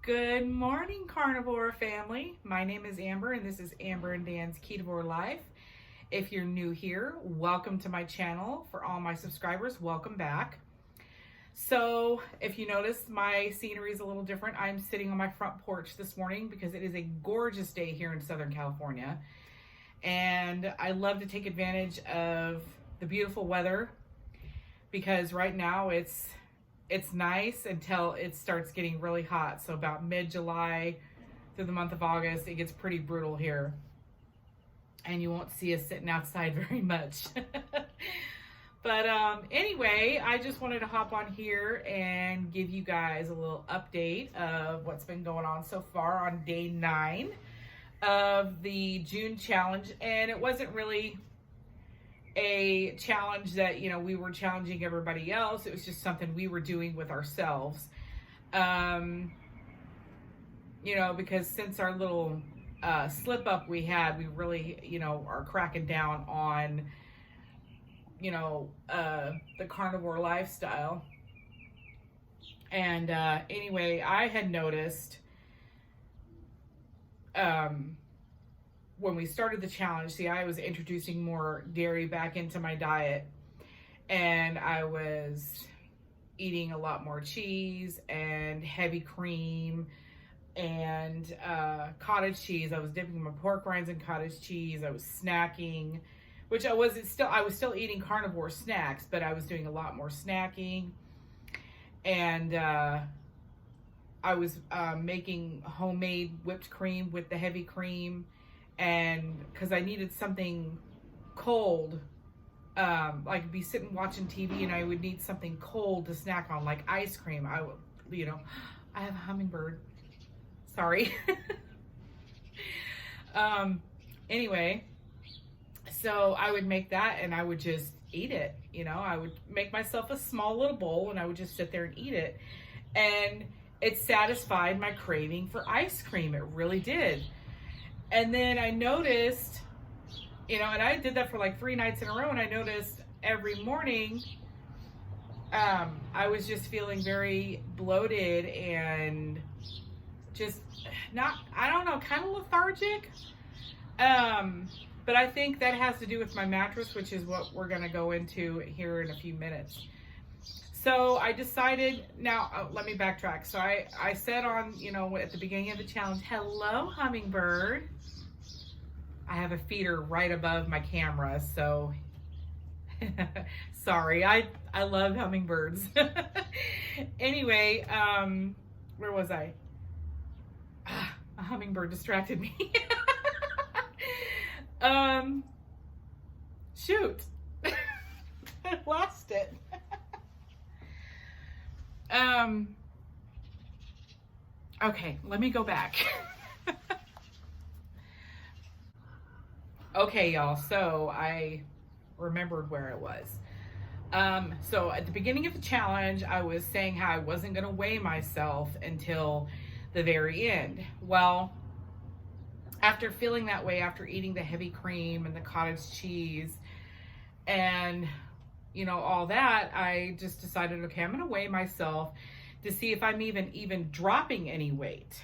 Good morning, Carnivore family. My name is Amber, and this is Amber and Dan's Carnivore Life. If you're new here, welcome to my channel. For all my subscribers, welcome back. So, if you notice, my scenery is a little different. I'm sitting on my front porch this morning because it is a gorgeous day here in Southern California. And I love to take advantage of the beautiful weather because right now it's nice until it starts getting really hot. So about mid-July through the month of August, it gets pretty brutal here. And you won't see us sitting outside very much. But anyway, I just wanted to hop on here and give you guys a little update of what's been going on so far on day 9 of the June challenge. And it wasn't really a challenge that, we were challenging everybody else. It was just something we were doing with ourselves. Because since our little slip up we had, we really, are cracking down on, the carnivore lifestyle. And anyway, I had noticed when we started the challenge, I was introducing more dairy back into my diet, and I was eating a lot more cheese and heavy cream and cottage cheese. I was dipping my pork rinds in cottage cheese. I was snacking, which I was still eating carnivore snacks, but I was doing a lot more snacking. And I was making homemade whipped cream with the heavy cream. And because I needed something cold, like be sitting watching TV and I would need something cold to snack on, like ice cream. I have a hummingbird. Sorry. Anyway, so I would make that and I would just eat it. I would make myself a small little bowl and I would just sit there and eat it. And it satisfied my craving for ice cream. It really did. And then I noticed, and I did that for like 3 nights in a row, and I noticed every morning I was just feeling very bloated and just kind of lethargic. But I think that has to do with my mattress, which is what we're going to go into here in a few minutes. So I decided, now let me backtrack. So I said on, at the beginning of the challenge, hello, hummingbird. I have a feeder right above my camera, so sorry. I love hummingbirds. Anyway, where was I? A hummingbird distracted me. Shoot. I lost it. Okay, let me go back. Okay, y'all, so I remembered where it was. So at the beginning of the challenge, I was saying how I wasn't going to weigh myself until the very end. Well, after feeling that way, after eating the heavy cream and the cottage cheese and all that, I just decided, okay, I'm going to weigh myself to see if I'm even dropping any weight.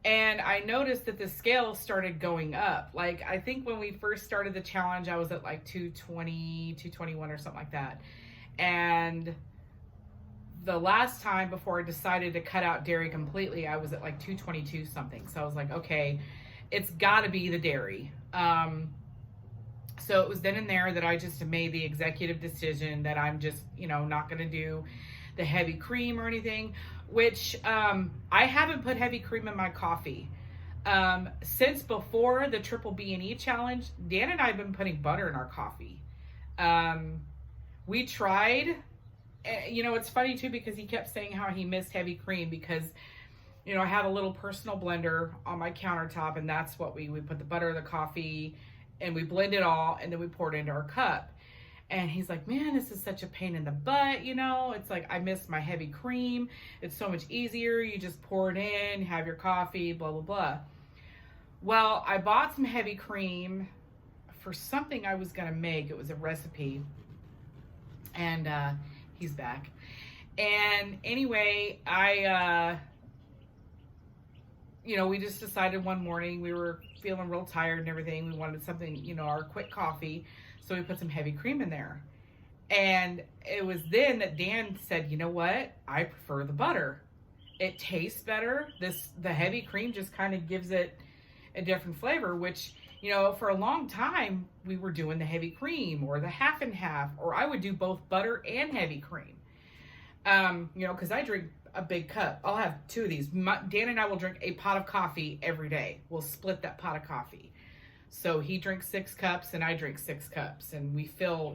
And I noticed that the scale started going up. Like, I think when we first started the challenge, I was at like 220, 221 or something like that. And the last time before I decided to cut out dairy completely, I was at like 222 something. So I was like, okay, it's got to be the dairy. So it was then and there that I just made the executive decision that I'm just, not going to do the heavy cream or anything, which I haven't put heavy cream in my coffee. Since before the Triple B&E challenge, Dan and I have been putting butter in our coffee. We tried, it's funny too, because he kept saying how he missed heavy cream because, I had a little personal blender on my countertop, and that's what we put the butter in the coffee and we blend it all and then we pour it into our cup. And he's like, man, this is such a pain in the butt, It's like, I miss my heavy cream. It's so much easier. You just pour it in, have your coffee, blah, blah, blah. Well, I bought some heavy cream for something I was going to make. It was a recipe. And he's back. And anyway, I we just decided one morning we were feeling real tired and everything. We wanted something, our quick coffee. So we put some heavy cream in there. And it was then that Dan said, you know what? I prefer the butter. It tastes better. The heavy cream just kind of gives it a different flavor, which, for a long time we were doing the heavy cream or the half and half, or I would do both butter and heavy cream. Because I drink a big cup. I'll have 2 of these. Dan and I will drink a pot of coffee every day. We'll split that pot of coffee. So he drinks 6 cups and I drink 6 cups, and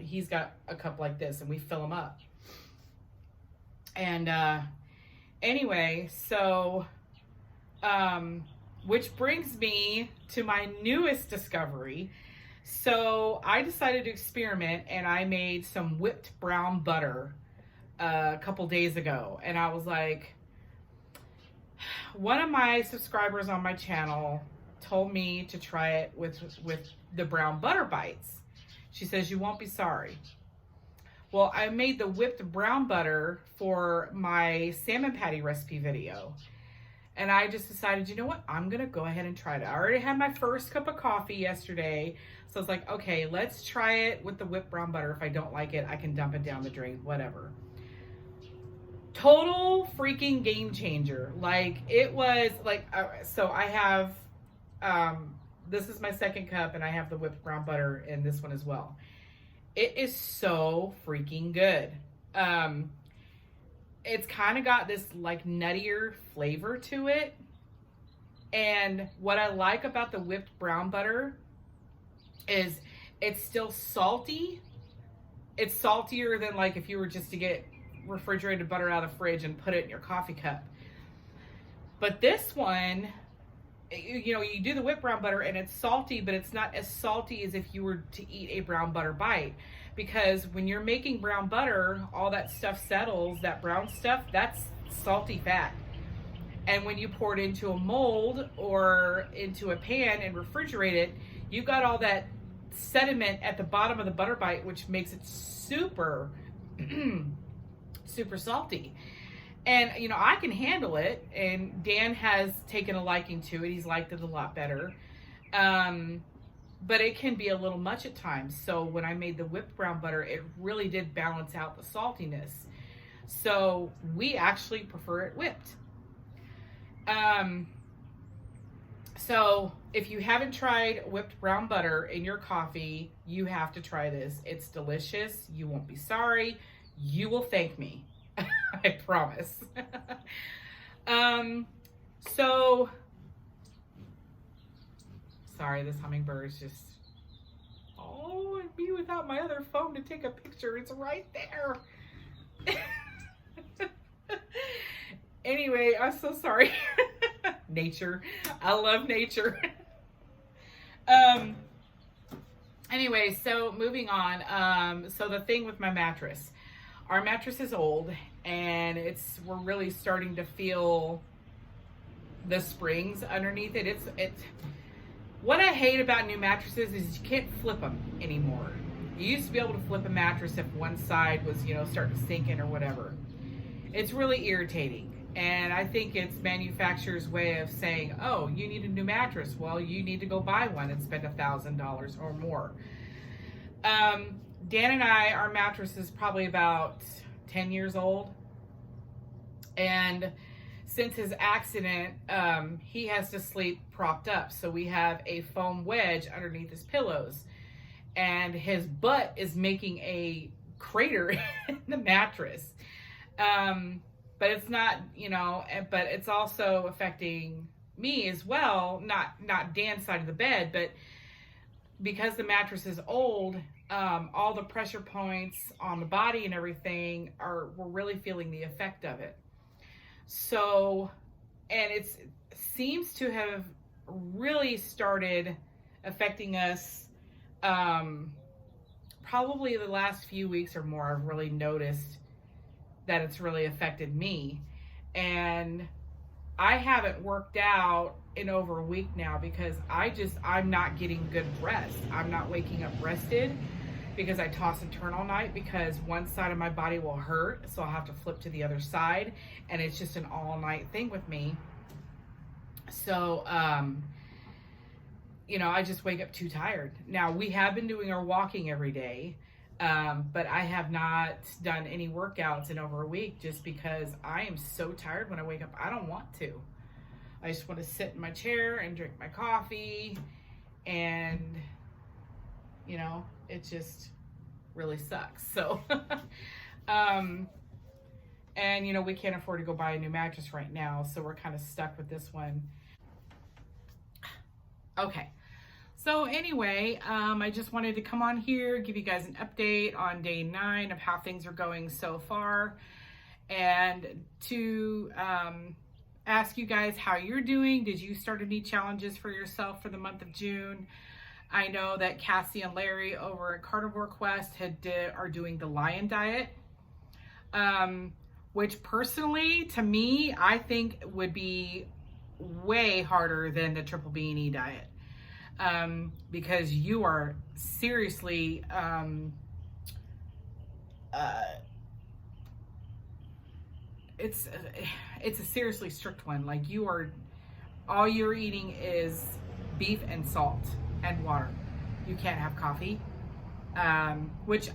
he's got a cup like this and we fill them up. And anyway, so which brings me to my newest discovery. So I decided to experiment and I made some whipped brown butter a couple days ago. And I was like, one of my subscribers on my channel told me to try it with the brown butter bites. She says, you won't be sorry. Well, I made the whipped brown butter for my salmon patty recipe video. And I just decided, you know what? I'm going to go ahead and try it. I already had my first cup of coffee yesterday. So I was like, okay, let's try it with the whipped brown butter. If I don't like it, I can dump it down the drain, whatever. Total freaking game changer. Like, it was like, so I have, this is my second cup and I have the whipped brown butter in this one as well. It is so freaking good. It's kind of got this like nuttier flavor to it. And what I like about the whipped brown butter is it's still salty. It's saltier than like if you were just to get refrigerated butter out of the fridge and put it in your coffee cup. But this one, you do the whipped brown butter and it's salty, but it's not as salty as if you were to eat a brown butter bite. Because when you're making brown butter, all that stuff settles, that brown stuff, that's salty fat. And when you pour it into a mold or into a pan and refrigerate it, you've got all that sediment at the bottom of the butter bite, which makes it super, super salty. And, I can handle it. And Dan has taken a liking to it. He's liked it a lot better. But it can be a little much at times. So when I made the whipped brown butter, it really did balance out the saltiness. So we actually prefer it whipped. So if you haven't tried whipped brown butter in your coffee, you have to try this. It's delicious. You won't be sorry. You will thank me. I promise. So sorry, this hummingbird is just, and me without my other phone to take a picture. It's right there. Anyway, I'm so sorry. Nature. I love nature. Anyway, so moving on. So the thing with my mattress. Our mattress is old and we're really starting to feel the springs underneath it. It's what I hate about new mattresses is you can't flip them anymore. You used to be able to flip a mattress if one side was, starting to sink in or whatever. It's really irritating. And I think it's manufacturer's way of saying, oh, you need a new mattress. Well, you need to go buy one and spend $1,000 or more. Dan and I, our mattress is probably about 10 years old. And since his accident, he has to sleep propped up. So we have a foam wedge underneath his pillows. And his butt is making a crater in the mattress. But it's not, but it's also affecting me as well. Not Dan's side of the bed, but because the mattress is old, all the pressure points on the body and everything we're really feeling the effect of it. So, and it seems to have really started affecting us, probably the last few weeks or more. I've really noticed that it's really affected me. And I haven't worked out in over a week now because I'm not getting good rest. I'm not waking up rested because I toss and turn all night because one side of my body will hurt. So I'll have to flip to the other side. And it's just an all night thing with me. So, you know, I just wake up too tired. Now, we have been doing our walking every day, but I have not done any workouts in over a week just because I am so tired when I wake up. I don't want to. I just want to sit in my chair and drink my coffee, and, you know, it just really sucks. So, and, you know, we can't afford to go buy a new mattress right now, so we're kind of stuck with this one. Okay. So anyway, I just wanted to come on here, give you guys an update on day 9 of how things are going so far, and to ask you guys how you're doing. Did you start any challenges for yourself for the month of June? I know that Cassie and Larry over at Carnivore Quest are doing the lion diet, which personally, to me, I think would be way harder than the triple B&E diet. Because you are seriously, it's a seriously strict one. Like, all you're eating is beef and salt and water. You can't have coffee, which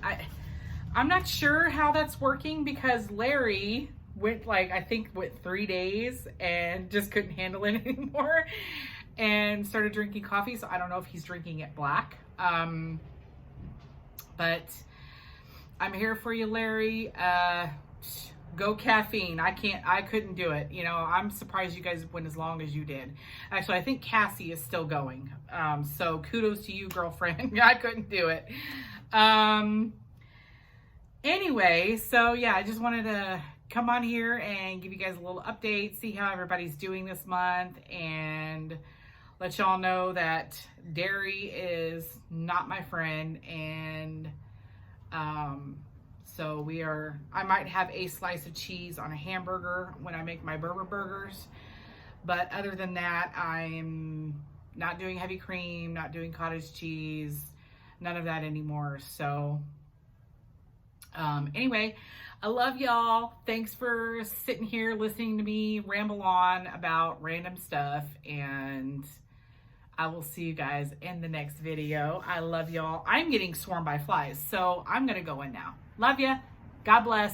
I'm not sure how that's working, because Larry went, like, I think, 3 days and just couldn't handle it anymore and started drinking coffee. So I don't know if he's drinking it black. But I'm here for you, Larry. Go caffeine. I couldn't do it. You know, I'm surprised you guys went as long as you did. Actually, I think Cassie is still going. So kudos to you, girlfriend. I couldn't do it. Anyway, so yeah, I just wanted to come on here and give you guys a little update, see how everybody's doing this month, and let y'all know that dairy is not my friend. And so I might have a slice of cheese on a hamburger when I make my burgers, but other than that, I'm not doing heavy cream, not doing cottage cheese, none of that anymore. So anyway, I love y'all. Thanks for sitting here listening to me ramble on about random stuff, and I will see you guys in the next video. I love y'all. I'm getting swarmed by flies, so I'm gonna go in now. Love ya. God bless.